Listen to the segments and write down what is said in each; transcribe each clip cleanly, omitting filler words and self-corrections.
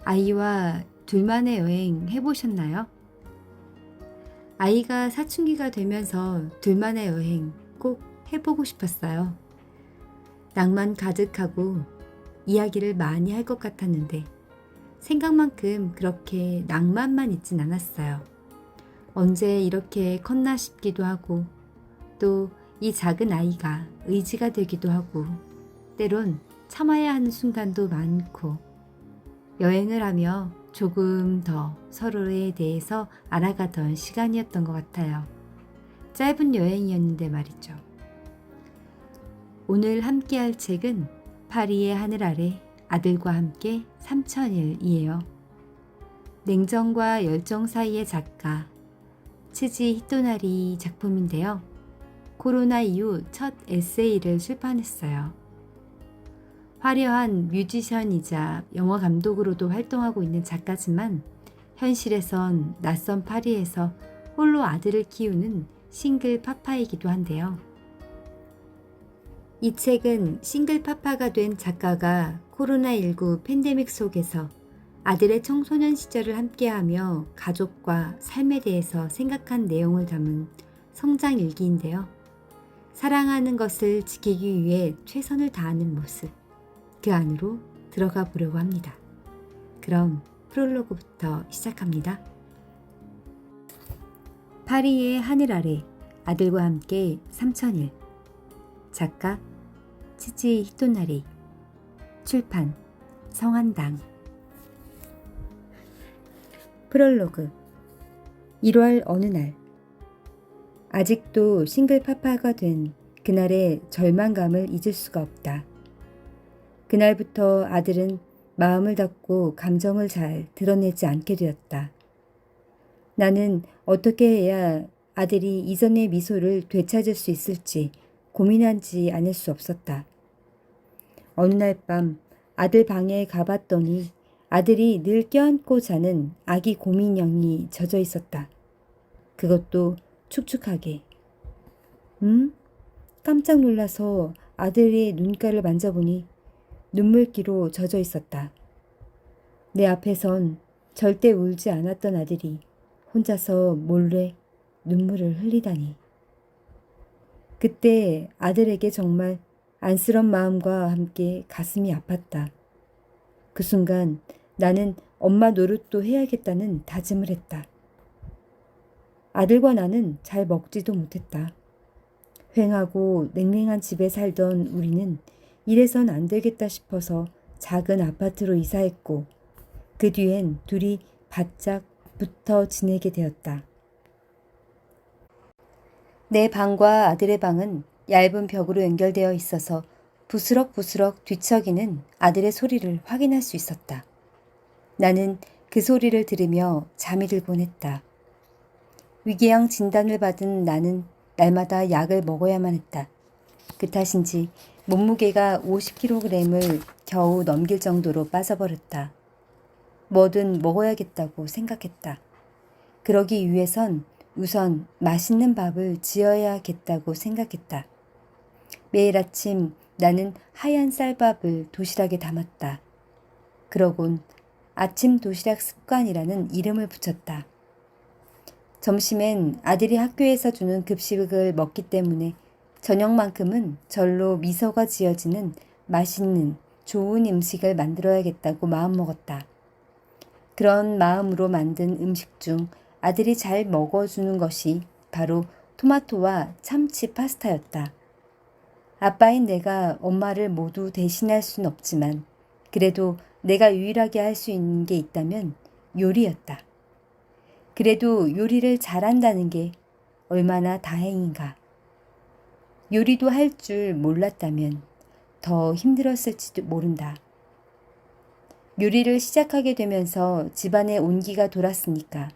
아이와 둘만의 여행 해보셨나요? 아이가 사춘기가 되면서 둘만의 여행 꼭 해보고 싶었어요. 낭만 가득하고 이야기를 많이 할 것 같았는데 생각만큼 그렇게 낭만만 있진 않았어요. 언제 이렇게 컸나 싶기도 하고 또 이 작은 아이가 의지가 되기도 하고 때론 참아야 하는 순간도 많고 여행을 하며 조금 더 서로에 대해서 알아가던 시간이었던 것 같아요. 짧은 여행이었는데 말이죠. 오늘 함께할 책은 파리의 하늘 아래 아들과 함께 3000일이에요. 냉정과 열정 사이의 작가 치지 히토나리 작품인데요. 코로나 이후 첫 에세이를 출판했어요. 화려한 뮤지션이자 영화 감독으로도 활동하고 있는 작가지만 현실에선 낯선 파리에서 홀로 아들을 키우는 싱글 파파이기도 한데요. 이 책은 싱글 파파가 된 작가가 코로나19 팬데믹 속에서 아들의 청소년 시절을 함께하며 가족과 삶에 대해서 생각한 내용을 담은 성장 일기인데요. 사랑하는 것을 지키기 위해 최선을 다하는 모습, 그 안으로 들어가 보려고 합니다. 그럼 프롤로그부터 시작합니다. 파리의 하늘 아래 아들과 함께 3000일. 작가 치지 히토나리. 출판 성한당. 프롤로그. 1월 어느 날, 아직도 싱글 파파가 된 그날의 절망감을 잊을 수가 없다. 그날부터 아들은 마음을 닫고 감정을 잘 드러내지 않게 되었다. 나는 어떻게 해야 아들이 이전의 미소를 되찾을 수 있을지 고민하지 않을 수 없었다. 어느 날 밤 아들 방에 가봤더니 아들이 늘 껴안고 자는 아기 곰인형이 젖어 있었다. 그것도 축축하게. 깜짝 놀라서 아들의 눈가를 만져보니 눈물기로 젖어 있었다. 내 앞에선 절대 울지 않았던 아들이 혼자서 몰래 눈물을 흘리다니. 그때 아들에게 정말 안쓰러운 마음과 함께 가슴이 아팠다. 그 순간 나는 엄마 노릇도 해야겠다는 다짐을 했다. 아들과 나는 잘 먹지도 못했다. 휑하고 냉랭한 집에 살던 우리는 이래선 안 되겠다 싶어서 작은 아파트로 이사했고 그 뒤엔 둘이 바짝 붙어 지내게 되었다. 내 방과 아들의 방은 얇은 벽으로 연결되어 있어서 부스럭부스럭 뒤척이는 아들의 소리를 확인할 수 있었다. 나는 그 소리를 들으며 잠이 들곤 했다. 위궤양 진단을 받은 나는 날마다 약을 먹어야만 했다. 그 탓인지 몸무게가 50kg을 겨우 넘길 정도로 빠져버렸다. 뭐든 먹어야겠다고 생각했다. 그러기 위해선 우선 맛있는 밥을 지어야겠다고 생각했다. 매일 아침 나는 하얀 쌀밥을 도시락에 담았다. 그러곤 아침 도시락 습관이라는 이름을 붙였다. 점심엔 아들이 학교에서 주는 급식을 먹기 때문에 저녁만큼은 절로 미소가 지어지는 맛있는 좋은 음식을 만들어야겠다고 마음먹었다. 그런 마음으로 만든 음식 중 아들이 잘 먹어주는 것이 바로 토마토와 참치 파스타였다. 아빠인 내가 엄마를 모두 대신할 순 없지만 그래도 내가 유일하게 할 수 있는 게 있다면 요리였다. 그래도 요리를 잘한다는 게 얼마나 다행인가. 요리도 할 줄 몰랐다면 더 힘들었을지도 모른다. 요리를 시작하게 되면서 집안에 온기가 돌았으니까.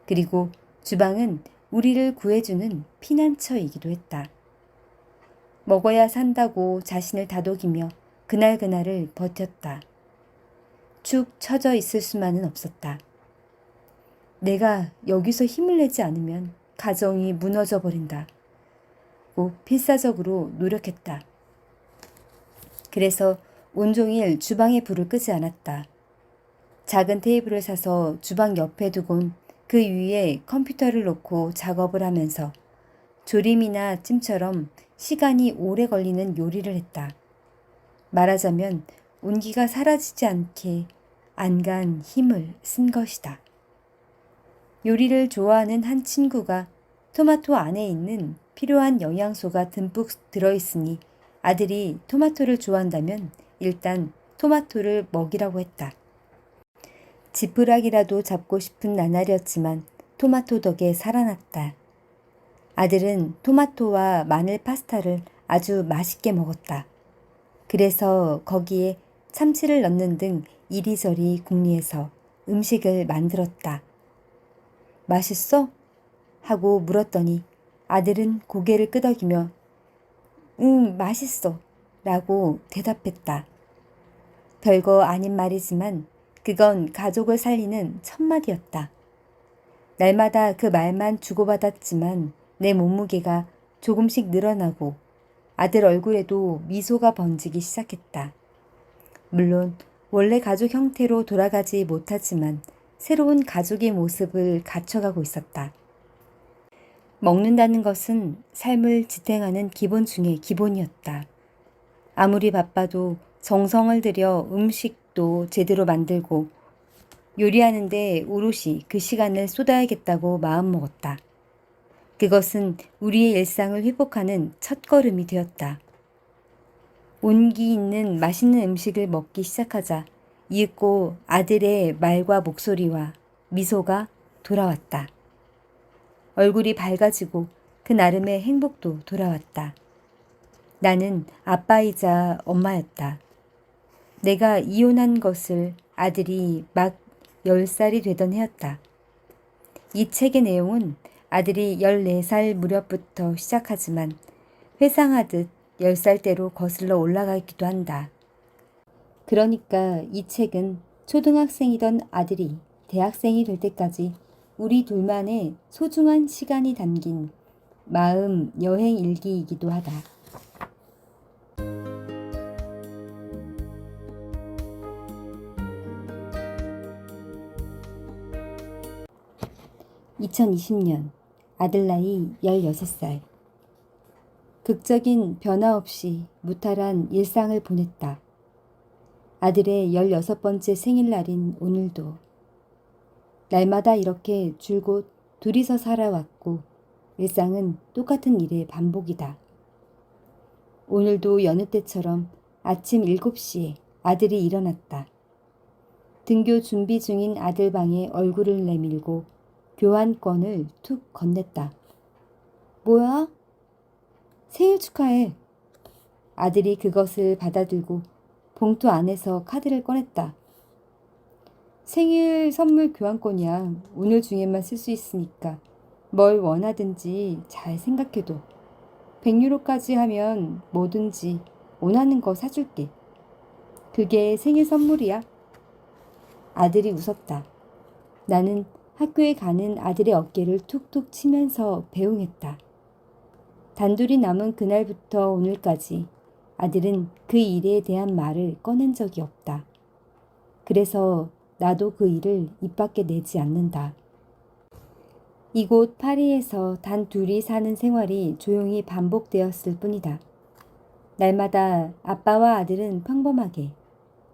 그리고 주방은 우리를 구해주는 피난처이기도 했다. 먹어야 산다고 자신을 다독이며 그날그날을 버텼다. 축 처져 있을 수만은 없었다. 내가 여기서 힘을 내지 않으면 가정이 무너져 버린다. 고 필사적으로 노력했다. 그래서 온종일 주방에 불을 끄지 않았다. 작은 테이블을 사서 주방 옆에 두곤 그 위에 컴퓨터를 놓고 작업을 하면서 조림이나 찜처럼 시간이 오래 걸리는 요리를 했다. 말하자면 온기가 사라지지 않게 안간 힘을 쓴 것이다. 요리를 좋아하는 한 친구가 토마토 안에 있는 필요한 영양소가 듬뿍 들어있으니 아들이 토마토를 좋아한다면 일단 토마토를 먹이라고 했다. 지푸라기라도 잡고 싶은 나날이었지만 토마토 덕에 살아났다. 아들은 토마토와 마늘 파스타를 아주 맛있게 먹었다. 그래서 거기에 참치를 넣는 등 이리저리 궁리해서 음식을 만들었다. 맛있어? 하고 물었더니 아들은 고개를 끄덕이며 응, 맛있어 라고 대답했다. 별거 아닌 말이지만 그건 가족을 살리는 첫마디였다. 날마다 그 말만 주고받았지만 내 몸무게가 조금씩 늘어나고 아들 얼굴에도 미소가 번지기 시작했다. 물론 원래 가족 형태로 돌아가지 못하지만 새로운 가족의 모습을 갖춰가고 있었다. 먹는다는 것은 삶을 지탱하는 기본 중의 기본이었다. 아무리 바빠도 정성을 들여 음식도 제대로 만들고 요리하는데 오롯이 그 시간을 쏟아야겠다고 마음먹었다. 그것은 우리의 일상을 회복하는 첫걸음이 되었다. 온기 있는 맛있는 음식을 먹기 시작하자 이윽고 아들의 말과 목소리와 미소가 돌아왔다. 얼굴이 밝아지고 그 나름의 행복도 돌아왔다. 나는 아빠이자 엄마였다. 내가 이혼한 것을 아들이 막 10살이 되던 해였다. 이 책의 내용은 아들이 14살 무렵부터 시작하지만 회상하듯 10살대로 거슬러 올라가기도 한다. 그러니까 이 책은 초등학생이던 아들이 대학생이 될 때까지 우리 둘만의 소중한 시간이 담긴 마음 여행 일기이기도 하다. 2020년 아들 나이 16살. 극적인 변화 없이 무탈한 일상을 보냈다. 아들의 16번째 생일날인 오늘도 날마다 이렇게 줄곧 둘이서 살아왔고 일상은 똑같은 일의 반복이다. 오늘도 여느 때처럼 아침 7시에 아들이 일어났다. 등교 준비 중인 아들 방에 얼굴을 내밀고 교환권을 툭 건넸다. 뭐야? 생일 축하해. 아들이 그것을 받아들고 봉투 안에서 카드를 꺼냈다. 생일 선물 교환권이야. 오늘 중에만 쓸 수 있으니까 뭘 원하든지 잘 생각해도 100유로까지 하면 뭐든지 원하는 거 사줄게. 그게 생일 선물이야. 아들이 웃었다. 나는 학교에 가는 아들의 어깨를 툭툭 치면서 배웅했다. 단둘이 남은 그날부터 오늘까지 아들은 그 일에 대한 말을 꺼낸 적이 없다. 그래서 나도 그 일을 입 밖에 내지 않는다. 이곳 파리에서 단 둘이 사는 생활이 조용히 반복되었을 뿐이다. 날마다 아빠와 아들은 평범하게,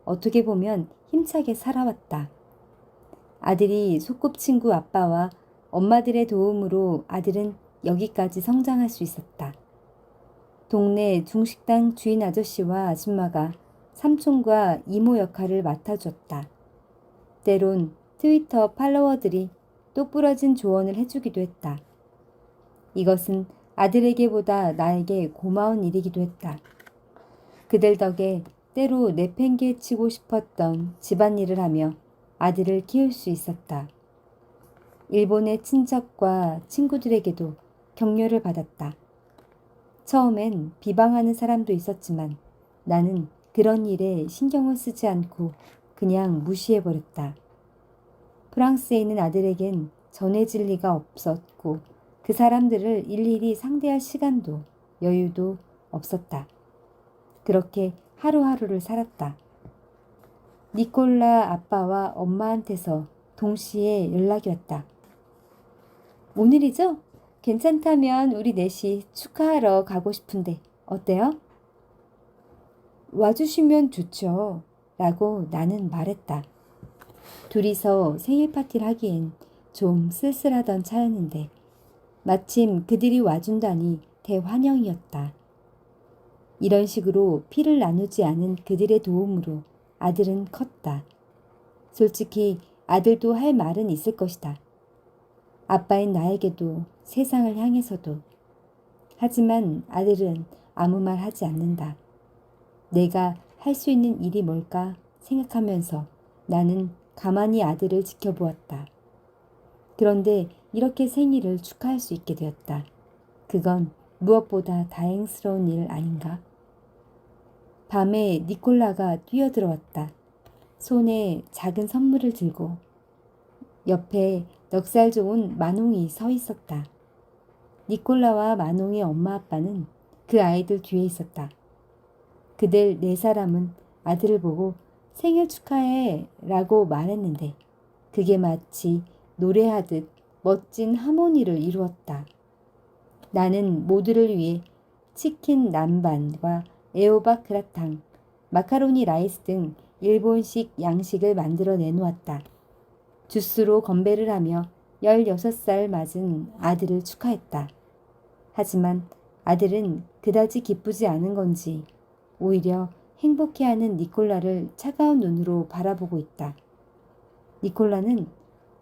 어떻게 보면 힘차게 살아왔다. 아들이 소꿉친구 아빠와 엄마들의 도움으로 아들은 여기까지 성장할 수 있었다. 동네 중식당 주인 아저씨와 아줌마가 삼촌과 이모 역할을 맡아줬다. 때론 트위터 팔로워들이 똑부러진 조언을 해주기도 했다. 이것은 아들에게보다 나에게 고마운 일이기도 했다. 그들 덕에 때로 내팽개치고 싶었던 집안일을 하며 아들을 키울 수 있었다. 일본의 친척과 친구들에게도 격려를 받았다. 처음엔 비방하는 사람도 있었지만 나는 그런 일에 신경을 쓰지 않고 그냥 무시해버렸다. 프랑스에 있는 아들에겐 전해질 리가 없었고 그 사람들을 일일이 상대할 시간도 여유도 없었다. 그렇게 하루하루를 살았다. 니콜라 아빠와 엄마한테서 동시에 연락이 왔다. 오늘이죠? 괜찮다면 우리 넷이 축하하러 가고 싶은데 어때요? 와주시면 좋죠. 라고 나는 말했다. 둘이서 생일 파티를 하기엔 좀 쓸쓸하던 차였는데 마침 그들이 와준다니 대환영이었다. 이런 식으로 피를 나누지 않은 그들의 도움으로 아들은 컸다. 솔직히 아들도 할 말은 있을 것이다. 아빠인 나에게도 세상을 향해서도. 하지만 아들은 아무 말 하지 않는다. 내가 할 수 있는 일이 뭘까 생각하면서 나는 가만히 아들을 지켜보았다. 그런데 이렇게 생일을 축하할 수 있게 되었다. 그건 무엇보다 다행스러운 일 아닌가? 밤에 니콜라가 뛰어들어왔다. 손에 작은 선물을 들고 옆에 넉살 좋은 마농이 서 있었다. 니콜라와 마농의 엄마 아빠는 그 아이들 뒤에 있었다. 그들 네 사람은 아들을 보고 생일 축하해 라고 말했는데 그게 마치 노래하듯 멋진 하모니를 이루었다. 나는 모두를 위해 치킨 남반과 애호박 그라탕, 마카로니 라이스 등 일본식 양식을 만들어 내놓았다. 주스로 건배를 하며 16살 맞은 아들을 축하했다. 하지만 아들은 그다지 기쁘지 않은 건지 오히려 행복해하는 니콜라를 차가운 눈으로 바라보고 있다. 니콜라는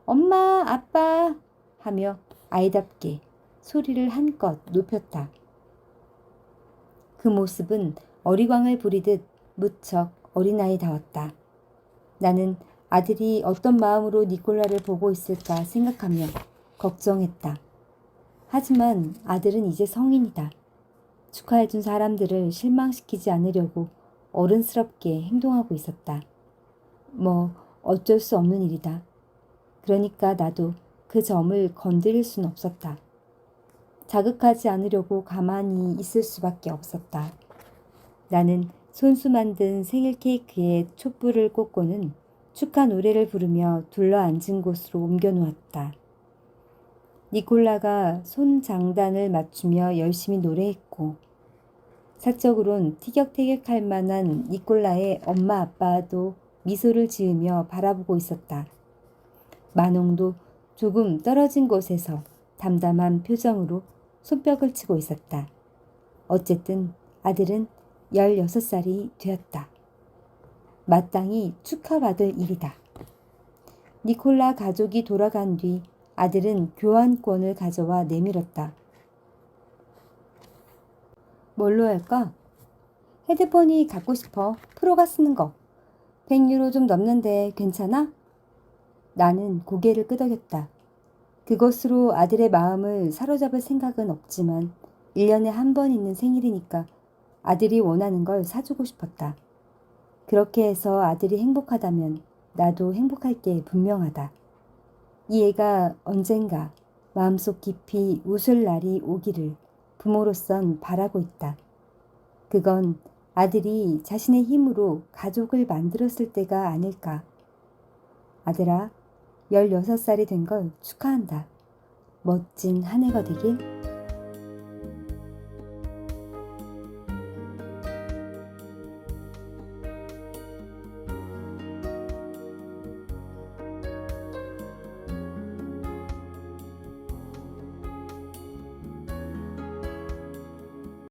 엄마, 아빠 하며 아이답게 소리를 한껏 높였다. 그 모습은 어리광을 부리듯 무척 어린아이다웠다. 나는 아들이 어떤 마음으로 니콜라를 보고 있을까 생각하며 걱정했다. 하지만 아들은 이제 성인이다. 축하해준 사람들을 실망시키지 않으려고 어른스럽게 행동하고 있었다. 뭐 어쩔 수 없는 일이다. 그러니까 나도 그 점을 건드릴 순 없었다. 자극하지 않으려고 가만히 있을 수밖에 없었다. 나는 손수 만든 생일 케이크에 촛불을 꽂고는 축하 노래를 부르며 둘러앉은 곳으로 옮겨놓았다. 니콜라가 손 장단을 맞추며 열심히 노래했고 사적으론 티격태격할 만한 니콜라의 엄마 아빠도 미소를 지으며 바라보고 있었다. 마농도 조금 떨어진 곳에서 담담한 표정으로 손뼉을 치고 있었다. 어쨌든 아들은 16살이 되었다. 마땅히 축하받을 일이다. 니콜라 가족이 돌아간 뒤 아들은 교환권을 가져와 내밀었다. 뭘로 할까? 헤드폰이 갖고 싶어. 프로가 쓰는 거. 100유로 좀 넘는데 괜찮아? 나는 고개를 끄덕였다. 그것으로 아들의 마음을 사로잡을 생각은 없지만 1년에 한 번 있는 생일이니까 아들이 원하는 걸 사주고 싶었다. 그렇게 해서 아들이 행복하다면 나도 행복할 게 분명하다. 이 애가 언젠가 마음속 깊이 웃을 날이 오기를 부모로선 바라고 있다. 그건 아들이 자신의 힘으로 가족을 만들었을 때가 아닐까. 아들아, 16살이 된 걸 축하한다. 멋진 한 해가 되길.